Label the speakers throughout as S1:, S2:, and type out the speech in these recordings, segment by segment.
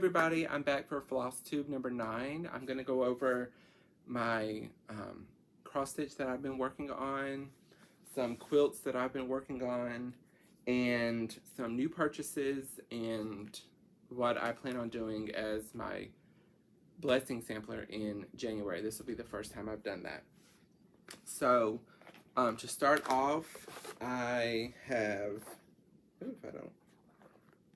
S1: everybody, I'm back for Flosstube number 9. I'm going to go over my cross stitch that I've been working on, some quilts that I've been working on, and some new purchases and what I plan on doing as my blessing sampler in January. This will be the first time I've done that. So to start off, I have, if I don't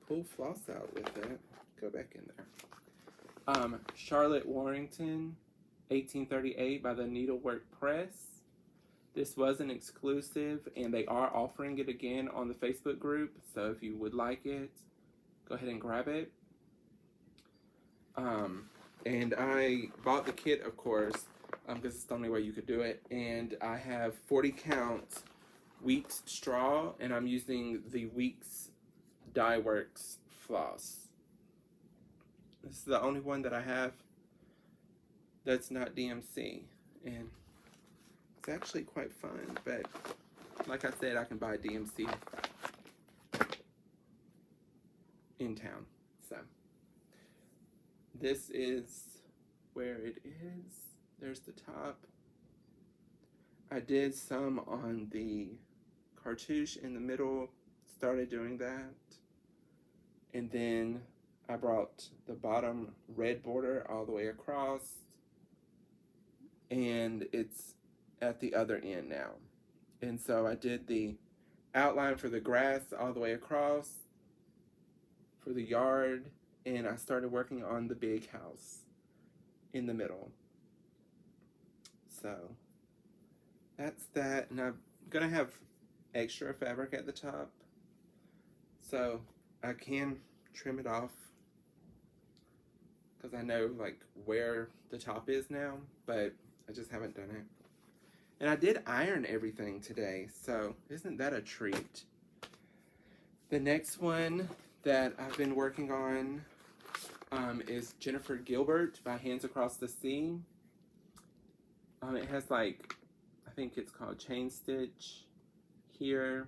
S1: pull floss out with it, go back in there. Charlotte Warrington, 1838 by the Needlework Press. This was an exclusive, and they are offering it again on the Facebook group. So if you would like it, go ahead and grab it. And I bought the kit, of course, because it's the only way you could do it. And I have 40 count Weeks straw, and I'm using the Weeks Dye Works floss. This is the only one that I have that's not DMC, and it's actually quite fun, but like I said, I can buy DMC in town. So this is where it is. There's the top. I did some on the cartouche in the middle, started doing that, and then I brought the bottom red border all the way across, and it's at the other end now. And so I did the outline for the grass all the way across for the yard, and I started working on the big house in the middle. So that's that, and I'm gonna have extra fabric at the top, so I can trim it off because I know like where the top is now, but I just haven't done it. And I did iron everything today, so isn't that a treat? The next one that I've been working on is Jennifer Gilbert by Hands Across the Sea. It has like, I think it's called chain stitch here.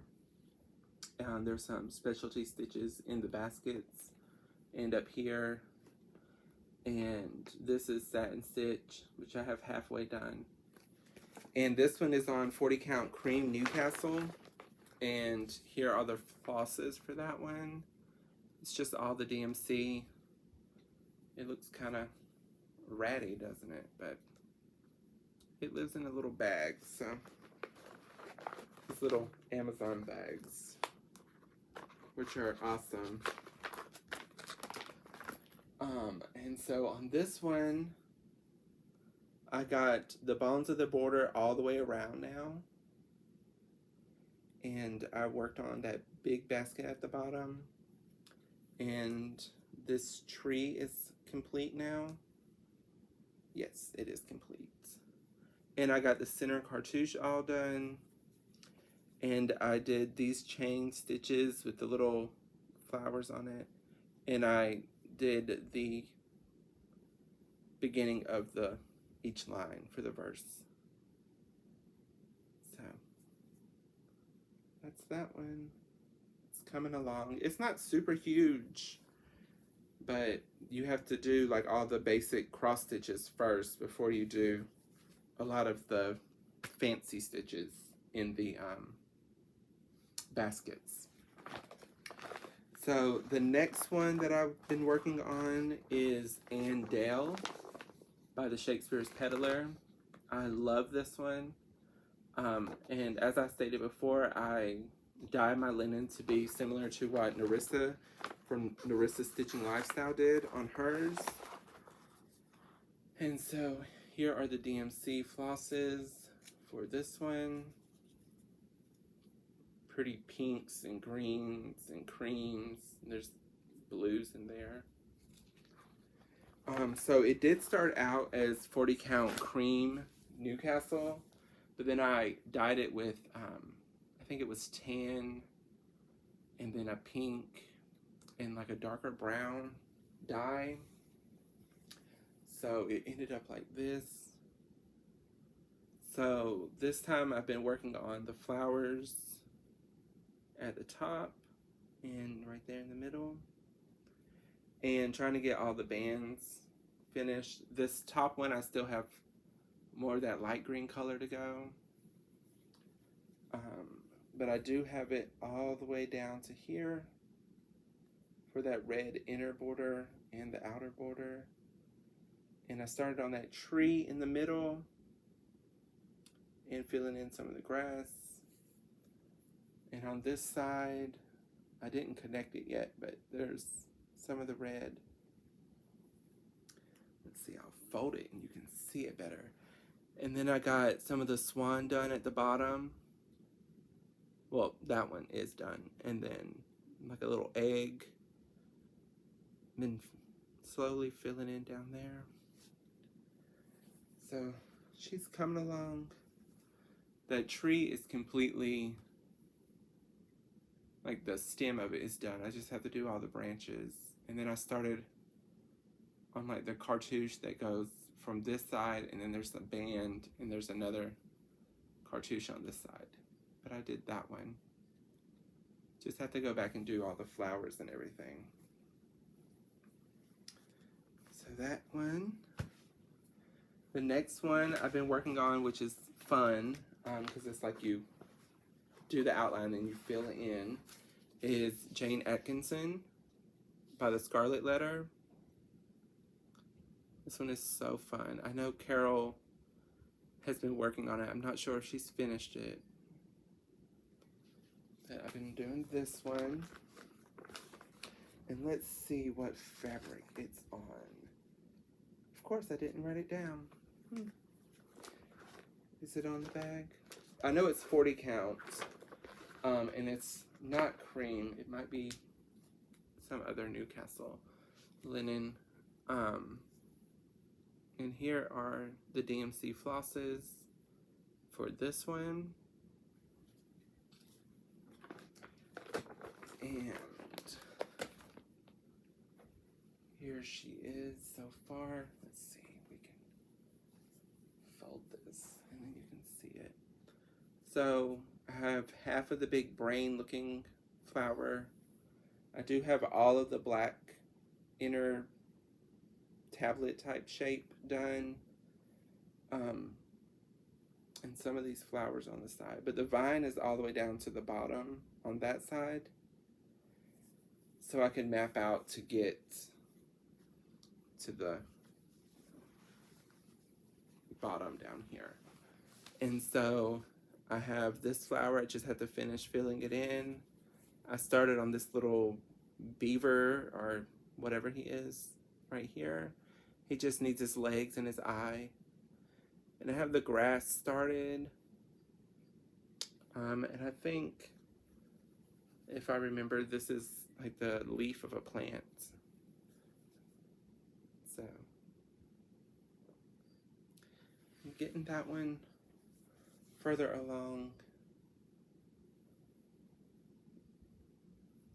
S1: There's some specialty stitches in the baskets and up here. And this is satin stitch, which I have halfway done. And this one is on 40 count cream Newcastle. And here are the flosses for that one. It's just all the DMC. It looks kind of ratty, doesn't it? But it lives in a little bag, so these little Amazon bags, which are awesome. And so on this one, I got the bones of the border all the way around now. And I worked on that big basket at the bottom. And this tree is complete now. Yes, it is complete. And I got the center cartouche all done. And I did these chain stitches with the little flowers on it. And I did the beginning of each line for the verse. So that's that one. It's coming along. It's not super huge, but you have to do like all the basic cross stitches first before you do a lot of the fancy stitches in the baskets. So the next one that I've been working on is Ann Dale by the Shakespeare's Peddler. I love this one. And as I stated before, I dye my linen to be similar to what Narissa from Narissa's Stitching Lifestyle did on hers. And so here are the DMC flosses for this one. Pretty pinks and greens and creams. There's blues in there. So it did start out as 40 count cream Newcastle, but then I dyed it with, I think it was tan, and then a pink, and like a darker brown dye. So it ended up like this. So this time I've been working on the flowers at the top and right there in the middle. and trying to get all the bands finished. This top one, I still have more of that light green color to go. But I do have it all the way down to here for that red inner border and the outer border. And I started on that tree in the middle and filling in some of the grass. And on this side, I didn't connect it yet, but there's some of the red. Let's see, I'll fold it and you can see it better. And then I got some of the swan done at the bottom. Well, that one is done. And then like a little egg. Then slowly filling in down there. So she's coming along. That tree is completely, like the stem of it is done. I just have to do all the branches. And then I started on like the cartouche that goes from this side, and then there's the band, and there's another cartouche on this side. But I did that one. Just have to go back and do all the flowers and everything. So that one. The next one I've been working on, which is fun, because it's like you do the outline and you fill it in, is Jane Atkinson by the Scarlet Letter. This one is so fun. I know Carol has been working on it. I'm not sure if she's finished it. But I've been doing this one. And let's see what fabric it's on. Of course, I didn't write it down. Is it on the bag? I know it's 40 count. And it's not cream. It might be some other Newcastle linen. And here are the DMC flosses for this one. And here she is so far. Let's see, we can fold this and then you can see it. So I have half of the big brain looking flower. I do have all of the black inner tablet type shape done. And some of these flowers on the side. But the vine is all the way down to the bottom on that side. So I can map out to get to the bottom down here. And so I have this flower. I just have to finish filling it in. I started on this little beaver or whatever he is right here. He just needs his legs and his eye. And I have the grass started. And I think, if I remember, this is like the leaf of a plant. So I'm getting that one further along.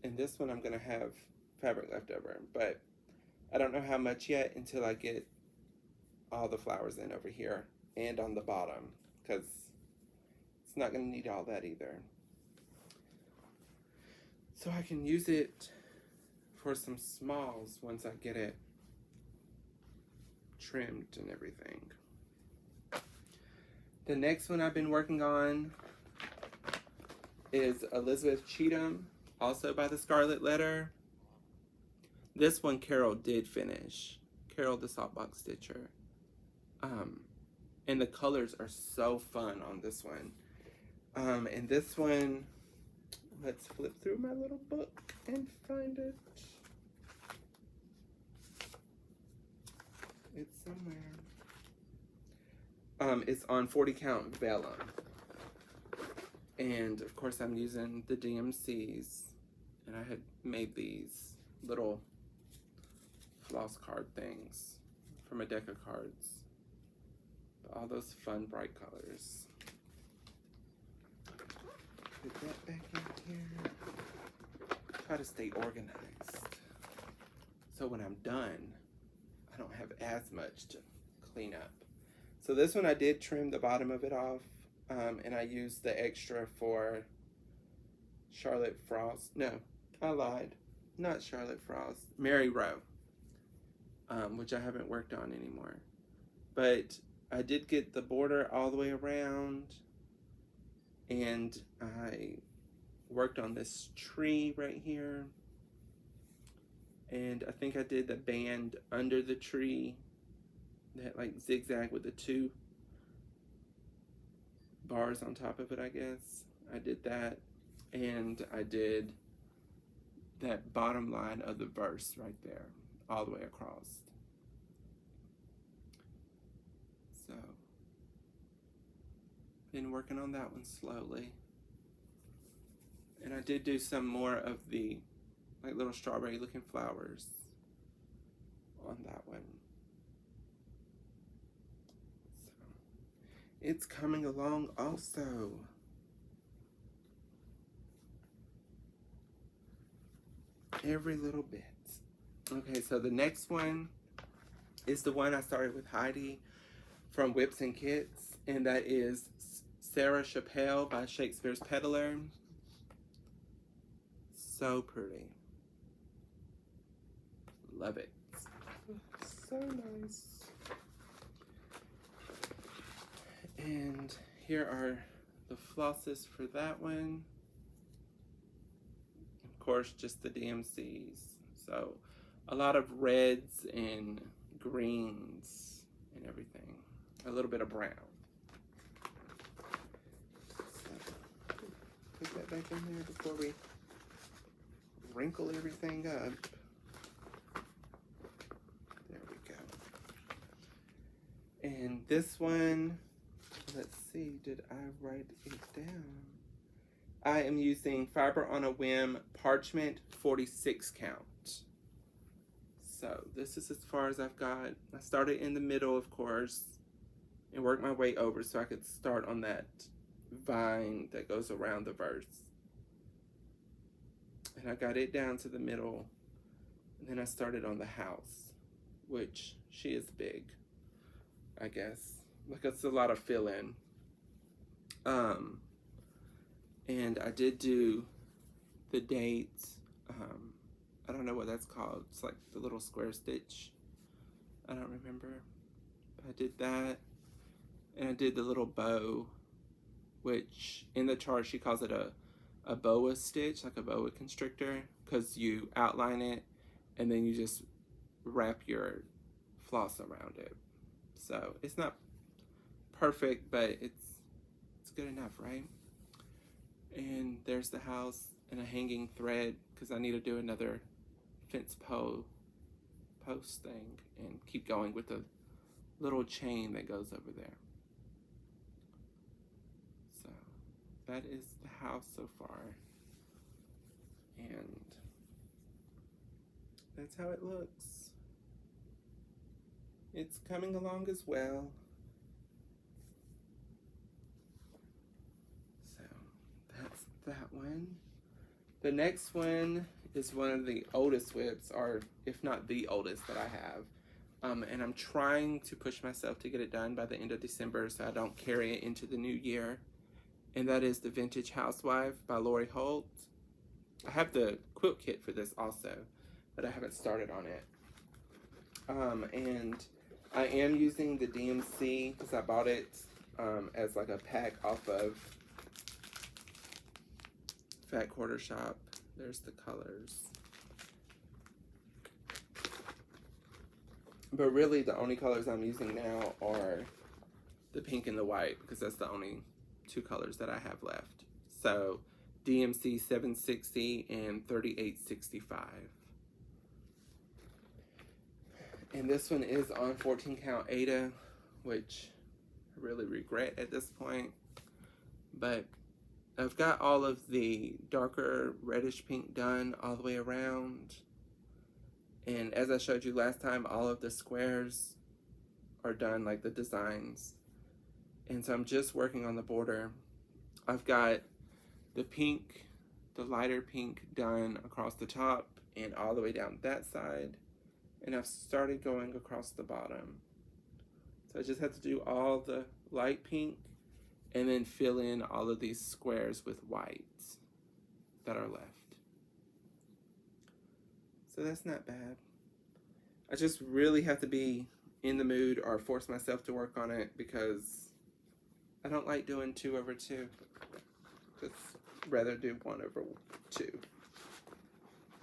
S1: And this one I'm going to have fabric left over, but I don't know how much yet until I get all the flowers in over here and on the bottom, because it's not going to need all that either. So I can use it for some smalls once I get it trimmed and everything. The next one I've been working on is Elizabeth Cheatham, also by the Scarlet Letter. This one Carol did finish. Carol the Saltbox Stitcher. And the colors are so fun on this one. And this one, let's flip through my little book and find it. It's somewhere. It's on 40 count vellum. And of course I'm using the DMCs. And I had made these little floss card things from a deck of cards. All those fun bright colors. Put that back in here. Try to stay organized. So when I'm done, I don't have as much to clean up. So this one I did trim the bottom of it off. And I used the extra for Charlotte Frost. No, I lied. Not Charlotte Frost. Mary Rowe. which I haven't worked on anymore. But I did get the border all the way around, and I worked on this tree right here, and I think I did the band under the tree that like zigzag with the two bars on top of it, I guess. I did that, and I did that bottom line of the verse right there all the way across. So been working on that one slowly. And I did do some more of the like little strawberry looking flowers on that one. So it's coming along also. Every little bit. Okay, so the next one is the one I started with Heidi from Whips and Kits, and that is Sarah Chappelle by Shakespeare's Peddler. So pretty. Love it. So nice. And here are the flosses for that one. Of course, just the DMCs. So a lot of reds and greens and everything. A little bit of brown. So put that back in there before we wrinkle everything up. There we go. And this one, let's see, did I write it down? I am using Fiber on a Whim Parchment 46 count. So this is as far as I've got. I started in the middle, of course, and worked my way over so I could start on that vine that goes around the verse. And I got it down to the middle, and then I started on the house, which she is big, I guess. Like, it's a lot of fill-in. And I did do the dates. I don't know what that's called. It's like the little square stitch. I don't remember. I did that. And I did the little bow, which in the chart she calls it a boa stitch, like a boa constrictor, because you outline it and then you just wrap your floss around it. So it's not perfect, but it's good enough, right? And there's the house and a hanging thread, because I need to do another fence post thing and keep going with the little chain that goes over there. So that is the house so far, and that's how it looks. It's coming along as well. So that's that one. The next one is one of the oldest whips, or if not the oldest that I have. And I'm trying to push myself to get it done by the end of December so I don't carry it into the new year. And that is the Vintage Housewife by Lori Holt. I have the quilt kit for this also, but I haven't started on it. And I am using the DMC because I bought it as like a pack off of Fat Quarter Shop. There's the colors. But really the only colors I'm using now are the pink and the white, because that's the only two colors that I have left. So DMC 760 and 3865. And this one is on 14 count Aida, which I really regret at this point. But I've got all of the darker reddish pink done all the way around. And as I showed you last time, all of the squares are done, like the designs. And so I'm just working on the border. I've got the pink, the lighter pink done across the top and all the way down that side. And I've started going across the bottom. So I just have to do all the light pink and then fill in all of these squares with white that are left. So that's not bad. I just really have to be in the mood or force myself to work on it because I don't like doing 2/2. Just rather do 1/2.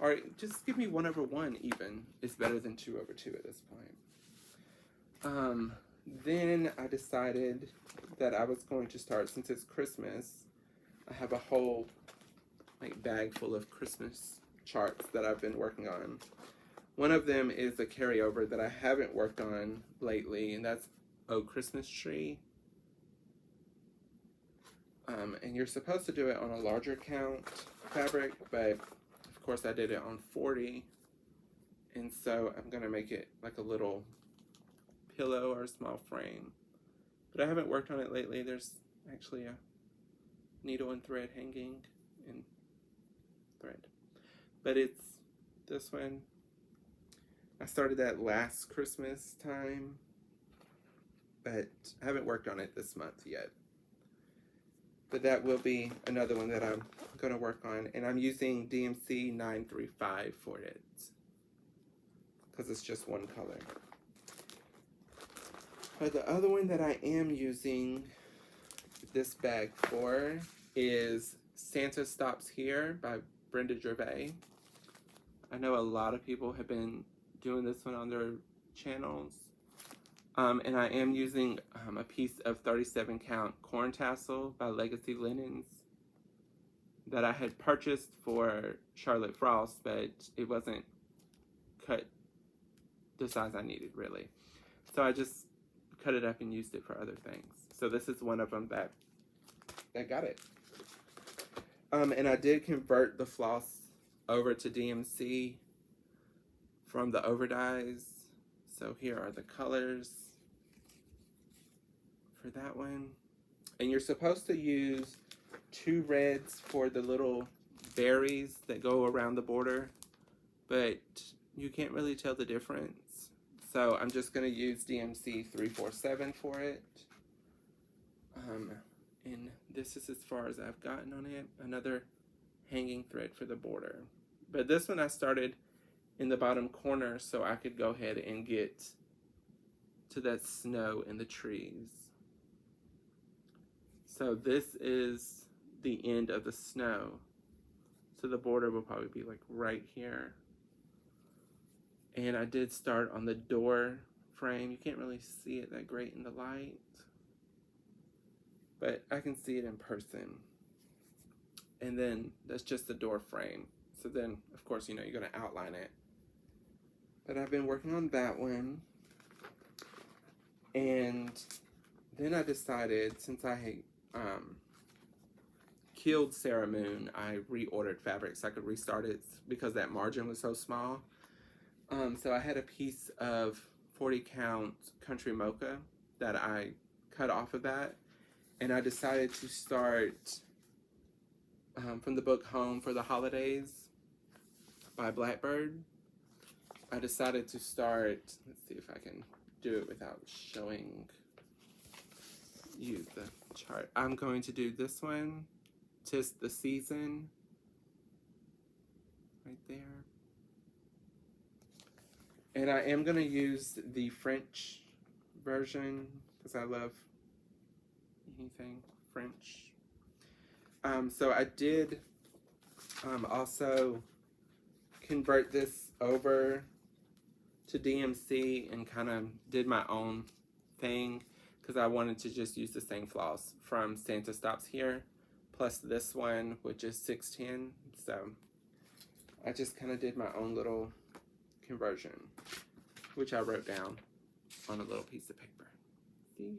S1: Or just give me 1/1 even. It's better than 2/2 at this point. Then I decided that I was going to start, since it's Christmas, I have a whole bag full of Christmas charts that I've been working on. One of them is a carryover that I haven't worked on lately, and that's Oh Christmas Tree. And you're supposed to do it on a larger count fabric, but of course I did it on 40, and so I'm gonna make it like a little pillow or a small frame. But I haven't worked on it lately. There's actually a needle and thread hanging in thread, but it's this one. I started that last Christmas time, but I haven't worked on it this month yet. But that will be another one that I'm going to work on. And I'm using DMC 935 for it, because it's just one color. But the other one that I am using this bag for is Santa Stops Here by Brenda Gervais. I know a lot of people have been doing this one on their channels. And I am using a piece of 37 count corn tassel by Legacy Linens that I had purchased for Charlotte Frost, but it wasn't cut the size I needed, really. So I just cut it up and used it for other things. So this is one of them that got it. And I did convert the floss over to DMC from the overdyes. So here are the colors for that one. And you're supposed to use 2 reds for the little berries that go around the border, but you can't really tell the difference. So I'm just going to use DMC 347 for it. And this is as far as I've gotten on it. Another hanging thread for the border. But this one I started in the bottom corner so I could go ahead and get to that snow in the trees. So this is the end of the snow. So the border will probably be like right here. And I did start on the door frame. You can't really see it that great in the light, but I can see it in person. And then that's just the door frame. So then, of course, you're going to outline it. But I've been working on that one. And then I decided, since I had killed Sarah Moon, I reordered fabric so I could restart it because that margin was so small. So I had a piece of 40 count Country Mocha that I cut off of that. And I decided to start from the book Home for the Holidays by Blackbird. I decided to start, let's see if I can do it without showing you the chart. I'm going to do this one, 'Tis the Season, right there. And I am going to use the French version because I love anything French. So I did also convert this over to DMC and kind of did my own thing because I wanted to just use the same floss from Santa Stops Here plus this one, which is 610. So I just kind of did my own little conversion, which I wrote down on a little piece of paper. See?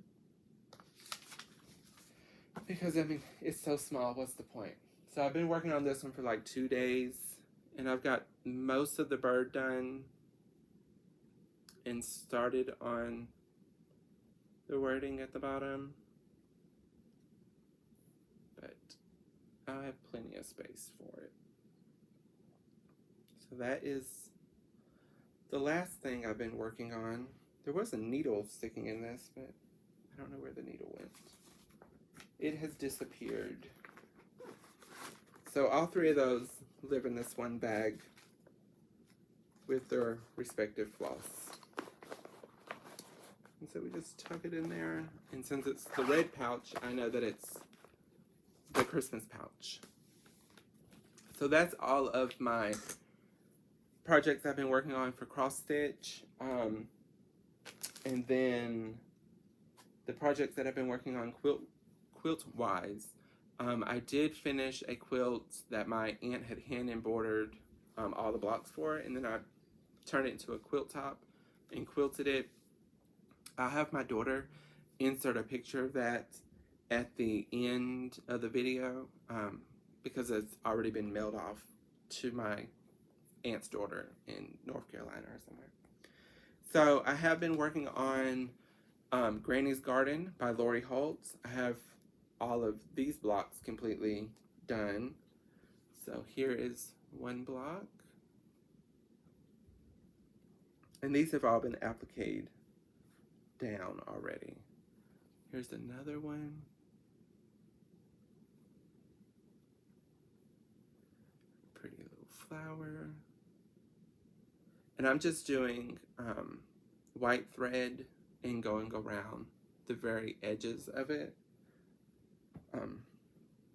S1: Because, I mean, it's so small, what's the point? So I've been working on this one for like 2 days, and I've got most of the bird done and started on the wording at the bottom. But I have plenty of space for it. So that is the last thing I've been working on. There was a needle sticking in this, but I don't know where the needle went. It has disappeared. So all 3 of those live in this one bag with their respective floss. And so we just tuck it in there. And since it's the red pouch, I know that it's the Christmas pouch. So that's all of my projects I've been working on for cross stitch. And then the projects that I've been working on quilt wise. I did finish a quilt that my aunt had hand embroidered all the blocks for, and then I turned it into a quilt top and quilted it. I'll have my daughter insert a picture of that at the end of the video because it's already been mailed off to my aunt's daughter in North Carolina or somewhere. So I have been working on Granny's Garden by Lori Holtz. I have all of these blocks completely done. So here is one block. And these have all been appliqued down already. Here's another one. Pretty little flower. And I'm just doing white thread and going around the very edges of it.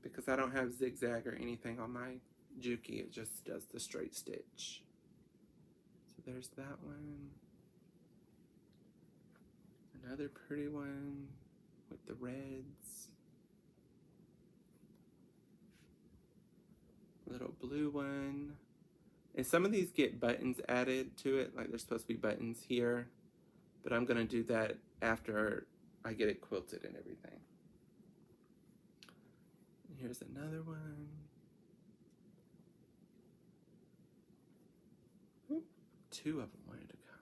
S1: Because I don't have zigzag or anything on my Juki, it just does the straight stitch. So there's that one. Another pretty one with the reds. Little blue one. And some of these get buttons added to it, like there's supposed to be buttons here. But I'm going to do that after I get it quilted and everything. And here's another one. Ooh, two of them wanted to come.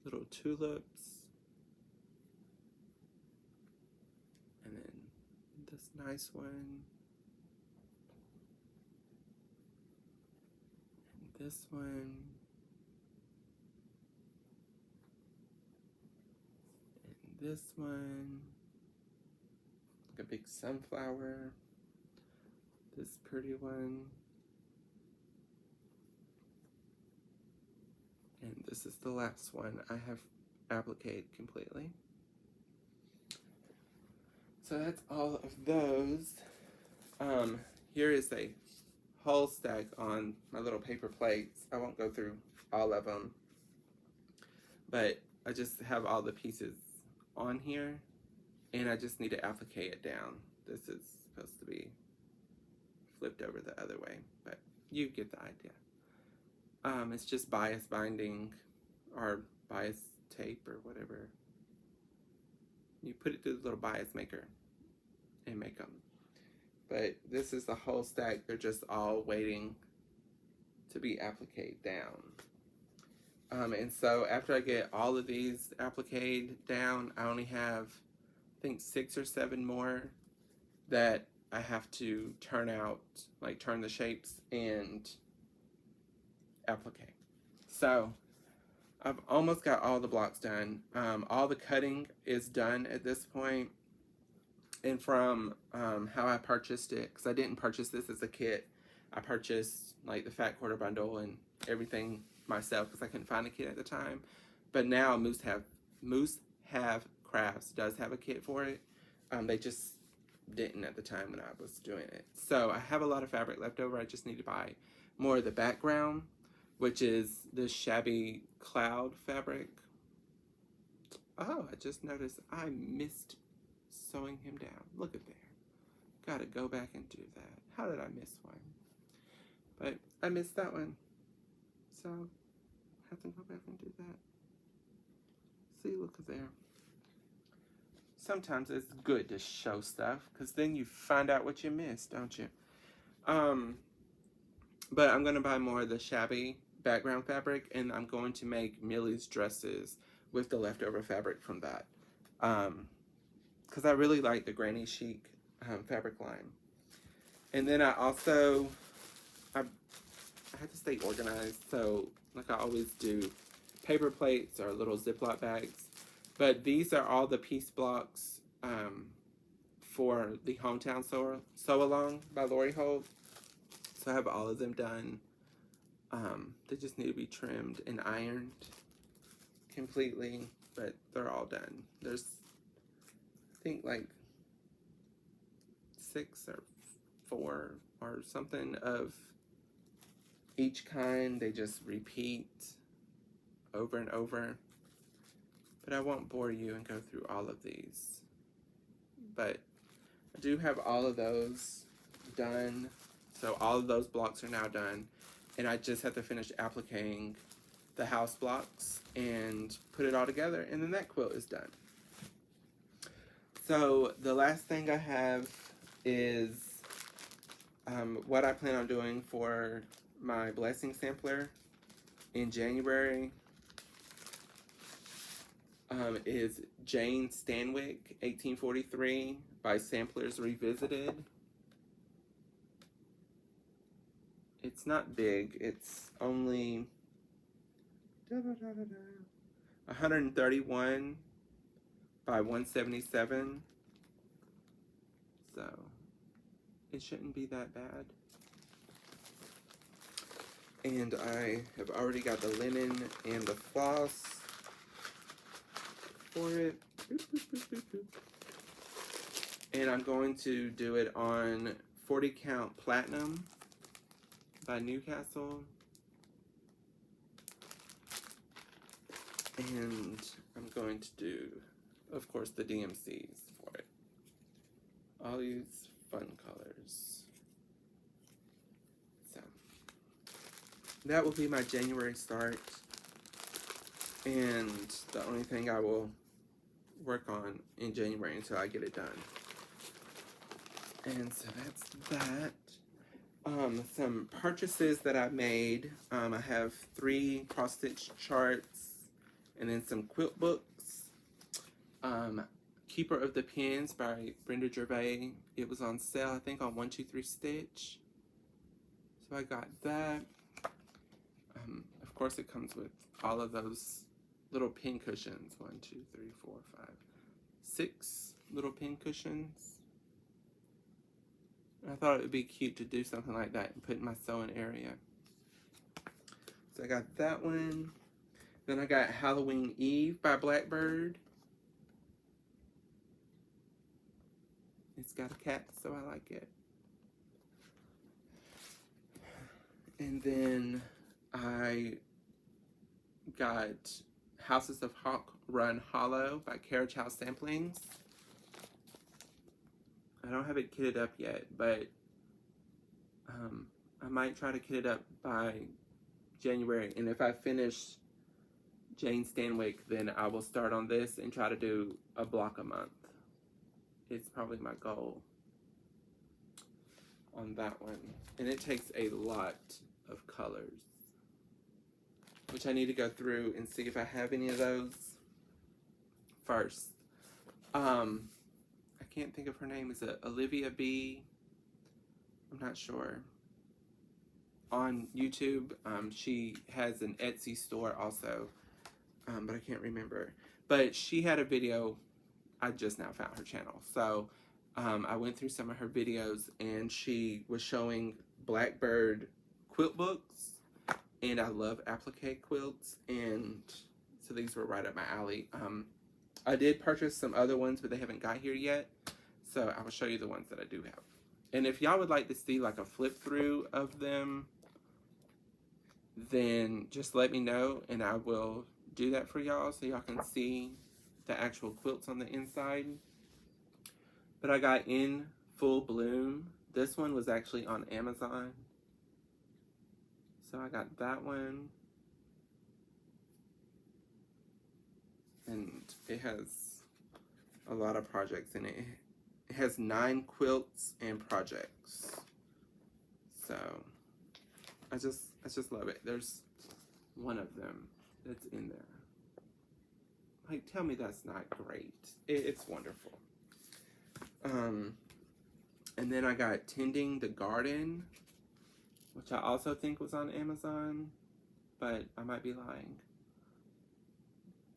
S1: Little tulips. And then this nice one. And this one. And this one. Like a big sunflower. This pretty one. And this is the last one I have appliqued completely. So that's all of those. Here is a whole stack on my little paper plates. I won't go through all of them, but I just have all the pieces on here, and I just need to applique it down. This is supposed to be flipped over the other way, but you get the idea. It's just bias binding or bias tape or whatever. You put it through the little bias maker and make them. But this is the whole stack. They're just all waiting to be appliqued down. And so after I get all of these appliqued down, I only have, I think, 6 or 7 more that I have to turn out, like turn the shapes and applique. So I've almost got all the blocks done. All the cutting is done at this point. And from how I purchased it, because I didn't purchase this as a kit, I purchased like the fat quarter bundle and everything myself because I couldn't find a kit at the time. But now Moose Have Crafts does have a kit for it. They just didn't at the time when I was doing it. So I have a lot of fabric left over. I just need to buy more of the background, which is this shabby cloud fabric. Oh, I just noticed I missed sewing him down. Look at there. Gotta go back and do that. How did I miss one? But I missed that one. So I have to go back and do that. See, look at there. Sometimes it's good to show stuff because then you find out what you missed, don't you? But I'm gonna buy more of the shabby background fabric, and I'm going to make Millie's dresses with the leftover fabric from that. Because I really like the Granny Chic fabric line. And then I also, I have to stay organized, so like I always do, paper plates or little Ziploc bags. But these are all the piece blocks for the Hometown Sew Along by Lori Holt. So I have all of them done. They just need to be trimmed and ironed completely, but they're all done. There's, I think, like 6 or 4 or something of each kind. They just repeat over and over. But I won't bore you and go through all of these. But I do have all of those done. So all of those blocks are now done. And I just have to finish appliquing the house blocks and put it all together, and then that quilt is done. So the last thing I have is what I plan on doing for my blessing sampler in January. Is Jane Stanwyck, 1843, by Samplers Revisited. It's not big. It's only 131 by 177. So it shouldn't be that bad. And I have already got the linen and the floss for it. And I'm going to do it on 40 count platinum by Newcastle. And I'm going to do, of course, the DMCs for it. All these fun colors. So that will be my January start. And the only thing I will work on in January until I get it done. And so that's that. Some purchases that I made. I have 3 cross-stitch charts and then some quilt books. Keeper of the Pens by Brenda Gervais. It was on sale, I think, on 123Stitch. So I got that. Of course, it comes with all of those little pin cushions. 1, 2, 3, 4, 5, 6 little pin cushions. I thought it would be cute to do something like that and put in my sewing area. So I got that one. Then I got Halloween Eve by Blackbird. It's got a cat, so I like it. And then I got Houses of Hawk Run Hollow by Carriage House Samplings. I don't have it kitted up yet, but I might try to kit it up by January. And if I finish Jane Stanwyck, then I will start on this and try to do a block a month. It's probably my goal on that one. And it takes a lot of colors, which I need to go through and see if I have any of those first. I can't think of her name. Is it Olivia B? I'm not sure. On YouTube, she has an Etsy store also, but I can't remember. But she had a video. I just now found her channel. So I went through some of her videos, and she was showing Blackbird quilt books, and I love applique quilts, and so these were right up my alley. I did purchase some other ones, but they haven't got here yet, so I will show you the ones that I do have. And if y'all would like to see like a flip through of them, then just let me know, and I will do that for y'all so y'all can see the actual quilts on the inside. But I got In Full Bloom. This one was actually on Amazon, so I got that one. And it has a lot of projects in it. It has 9 quilts and projects. So I just love it. There's one of them that's in there. Like, tell me that's not great. It's wonderful. And then I got Tending the Garden, which I also think was on Amazon, but I might be lying.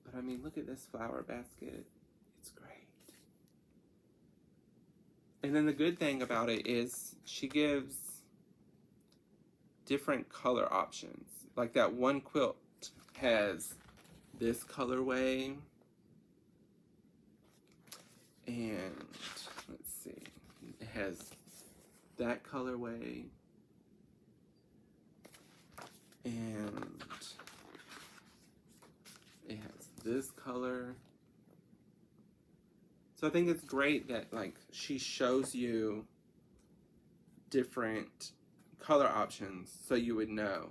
S1: But I mean, look at this flower basket. It's great. And then the good thing about it is she gives different color options. Like that one quilt has this colorway, and let's see, it has that colorway, and it has this color. So I think it's great that like she shows you different color options so you would know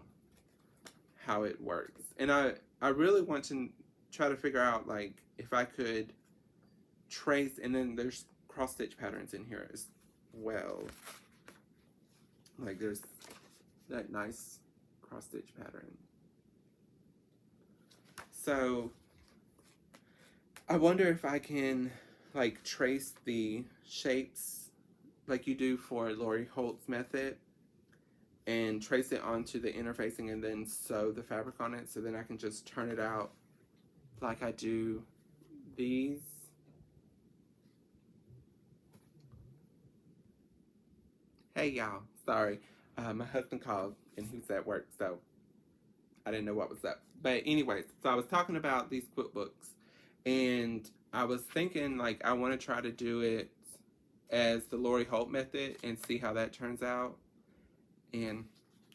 S1: how it works. And I really want to try to figure out like if I could trace, and then there's cross stitch patterns in here as well. Like there's that nice cross stitch pattern. So I wonder if I can like trace the shapes like you do for Lori Holt's method and trace it onto the interfacing and then sew the fabric on it, so then I can just turn it out like I do these. Hey y'all, sorry. My husband called and he was at work, so I didn't know what was up. But anyways, so I was talking about these quilt books, and I was thinking like I want to try to do it as the Lori Holt method and see how that turns out and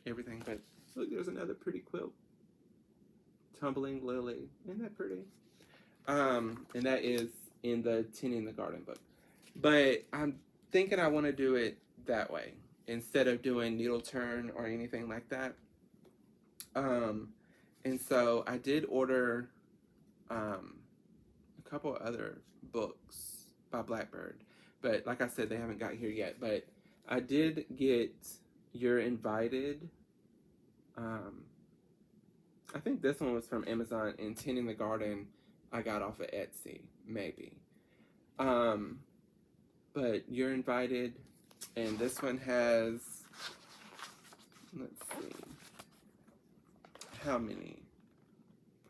S1: everything. But look, there's another pretty quilt. Tumbling Lily. Isn't that pretty? And that is in the Tending the Garden book. But I'm thinking I want to do it that way instead of doing needle turn or anything like that. And so I did order a couple other books by Blackbird, but like I said, they haven't got here yet. But I did get You're Invited. I think this one was from Amazon, and Tending the Garden I got off of Etsy, maybe. But You're Invited, and this one has, let's see, how many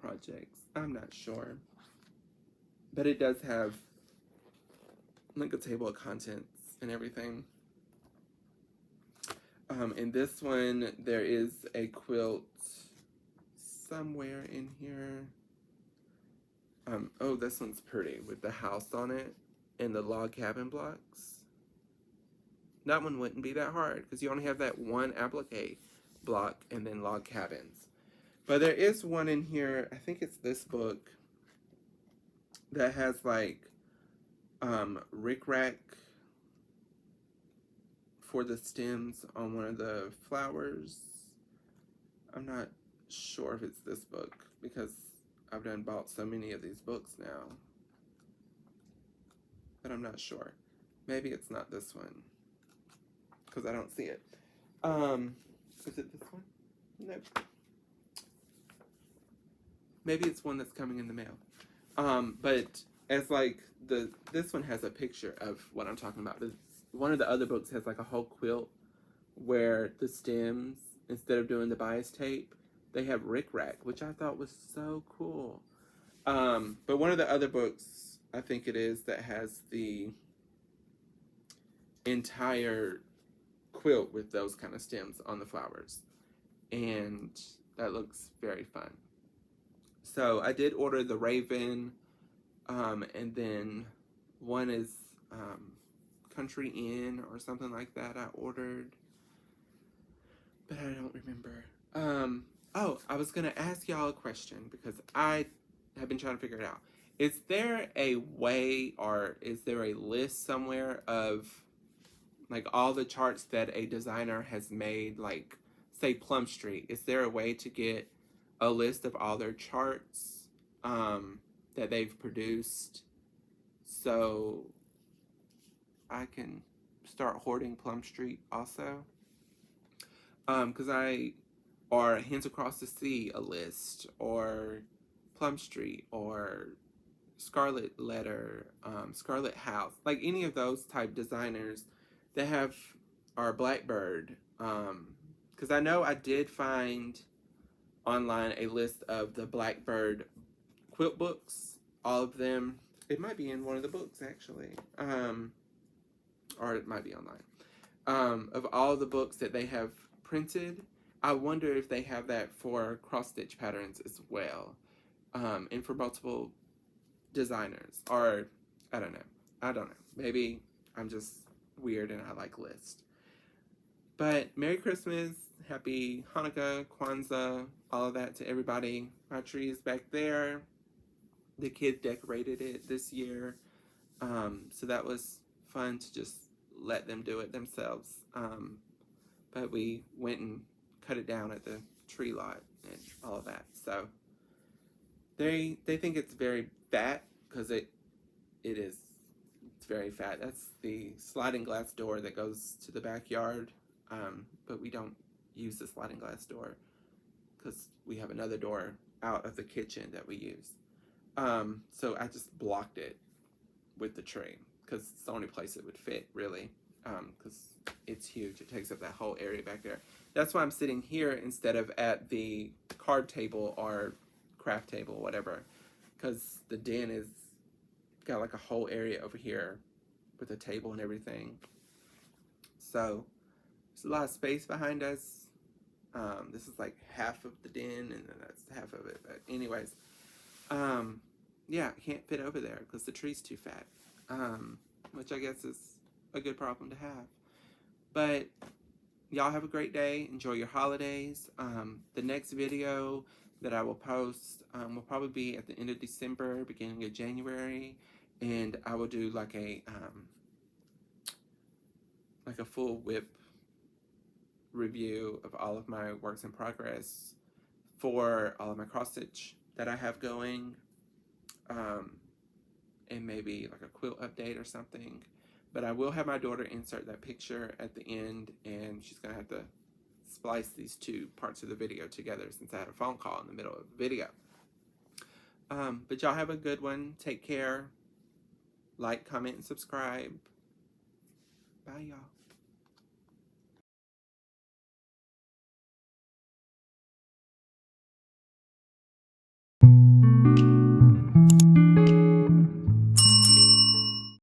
S1: projects? I'm not sure. But it does have like a table of contents and everything. In this one, there is a quilt somewhere in here. Oh, this one's pretty with the house on it and the log cabin blocks. That one wouldn't be that hard because you only have that one applique block and then log cabins. But there is one in here, I think it's this book, that has like rickrack for the stems on one of the flowers. I'm not sure if it's this book because I've done bought so many of these books now, but I'm not sure. Maybe it's not this one because I don't see it. Is it this one? Nope. Maybe it's one that's coming in the mail. But as like this one has a picture of what I'm talking about. One of the other books has like a whole quilt where the stems, instead of doing the bias tape, they have rickrack, which I thought was so cool. But one of the other books, I think it is, that has the entire quilt with those kind of stems on the flowers. And that looks very fun. So I did order the Raven, and then one is Country Inn or something like that I ordered, but I don't remember. Oh, I was gonna ask y'all a question because I have been trying to figure it out. Is there a way, or is there a list somewhere of like all the charts that a designer has made, like say Plum Street? Is there a way to get a list of all their charts that they've produced so I can start hoarding Plum Street also? Because or Hands Across the Sea, a list, or Plum Street, or Scarlet Letter, Scarlet House, like any of those type designers that have our Blackbird. Because I know I did find online a list of the Blackbird quilt books, all of them. It might be in one of the books actually, or it might be online, of all the books that they have printed. I wonder if they have that for cross stitch patterns as well, and for multiple designers, or I don't know. Maybe I'm just weird and I like lists. But Merry Christmas, Happy Hanukkah, Kwanzaa, all of that to everybody. My tree is back there. The kids decorated it this year, so that was fun to just let them do it themselves. But we went and cut it down at the tree lot and all of that. So they think it's very fat because it is. It's very fat. That's the sliding glass door that goes to the backyard. But we don't use the sliding glass door because we have another door out of the kitchen that we use. So I just blocked it with the tree because it's the only place it would fit, really, because it's huge. It takes up that whole area back there. That's why I'm sitting here instead of at the card table or craft table, whatever, because the den is got like a whole area over here with a table and everything. So there's a lot of space behind us. This is like half of the den, and then that's half of it. But anyways, yeah, I can't fit over there because the tree's too fat, which I guess is a good problem to have. But y'all have a great day. Enjoy your holidays. The next video that I will post will probably be at the end of December, beginning of January, and I will do like a full whip review of all of my works in progress for all of my cross stitch that I have going, and maybe like a quilt update or something. But I will have my daughter insert that picture at the end, and she's gonna have to splice these two parts of the video together since I had a phone call in the middle of the video. But y'all have a good one. Take care. Like, comment, and subscribe. Bye, y'all.